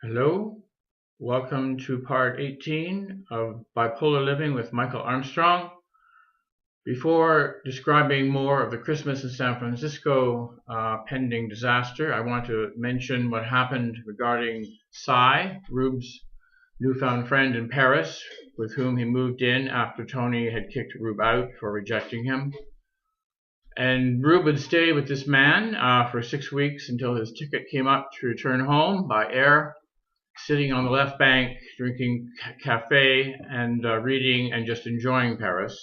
Hello, welcome to part 18 of Bipolar Living with Michael Armstrong. Before describing more of the Christmas in San Francisco pending disaster, I want to mention what happened regarding Cy, Rube's newfound friend in Paris, with whom he moved in after Tony had kicked Rube out for rejecting him. And Rube would stay with this man for 6 weeks until his ticket came up to return home by air, sitting on the left bank, drinking cafe and reading and just enjoying Paris.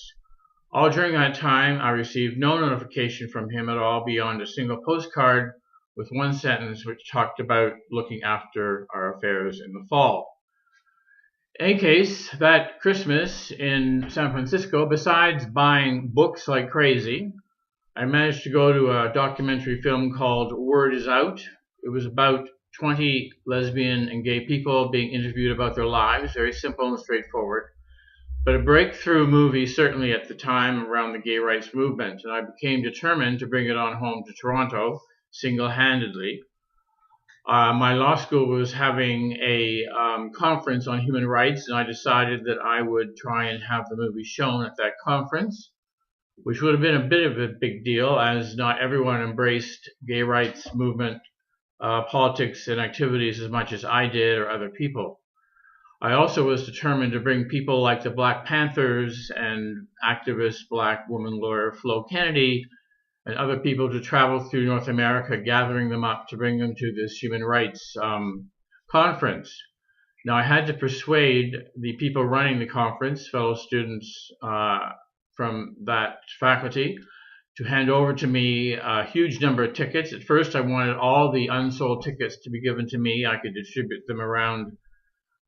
All during that time, I received no notification from him at all beyond a single postcard with one sentence which talked about looking after our affairs in the fall. In any case, that Christmas in San Francisco, besides buying books like crazy, I managed to go to a documentary film called Word Is Out. It was about 20 lesbian and gay people being interviewed about their lives, very simple and straightforward, but a breakthrough movie certainly at the time around the gay rights movement, and I became determined to bring it on home to Toronto single-handedly. My law school was having a conference on human rights, and I decided that I would try and have the movie shown at that conference, which would have been a bit of a big deal as not everyone embraced gay rights movement politics and activities as much as I did or other people. I also was determined to bring people like the Black Panthers and activist Black woman lawyer Flo Kennedy and other people to travel through North America, gathering them up to bring them to this human rights conference. Now, I had to persuade the people running the conference, fellow students from that faculty, to hand over to me a huge number of tickets. At first, I wanted all the unsold tickets to be given to me. I could distribute them around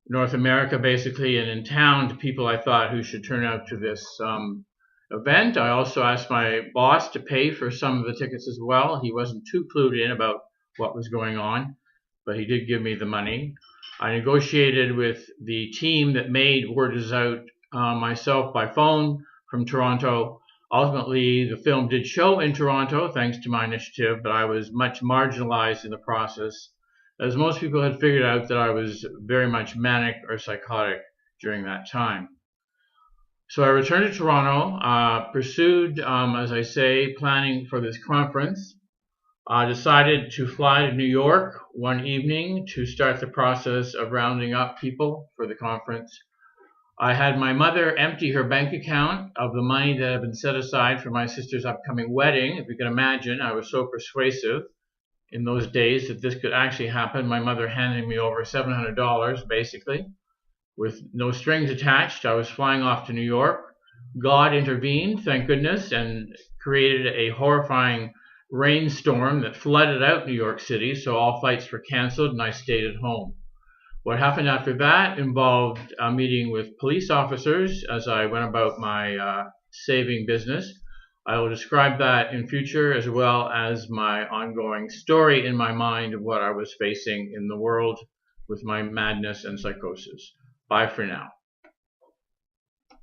North America, basically, and in town to people I thought who should turn out to this event. I also asked my boss to pay for some of the tickets as well. He wasn't too clued in about what was going on, but he did give me the money. I negotiated with the team that made Word Is Out myself by phone from Toronto. Ultimately, the film did show in Toronto, thanks to my initiative, but I was much marginalized in the process, as most people had figured out that I was very much manic or psychotic during that time. So I returned to Toronto, pursued, as I say, planning for this conference. I decided to fly to New York one evening to start the process of rounding up people for the conference. I had my mother empty her bank account of the money that had been set aside for my sister's upcoming wedding. If you can imagine, I was so persuasive in those days that this could actually happen. My mother handed me over $700, basically, with no strings attached. I was flying off to New York. God intervened, thank goodness, and created a horrifying rainstorm that flooded out New York City, so all flights were canceled and I stayed at home. What happened after that involved a meeting with police officers as I went about my saving business. I will describe that in future, as well as my ongoing story in my mind of what I was facing in the world with my madness and psychosis. Bye for now.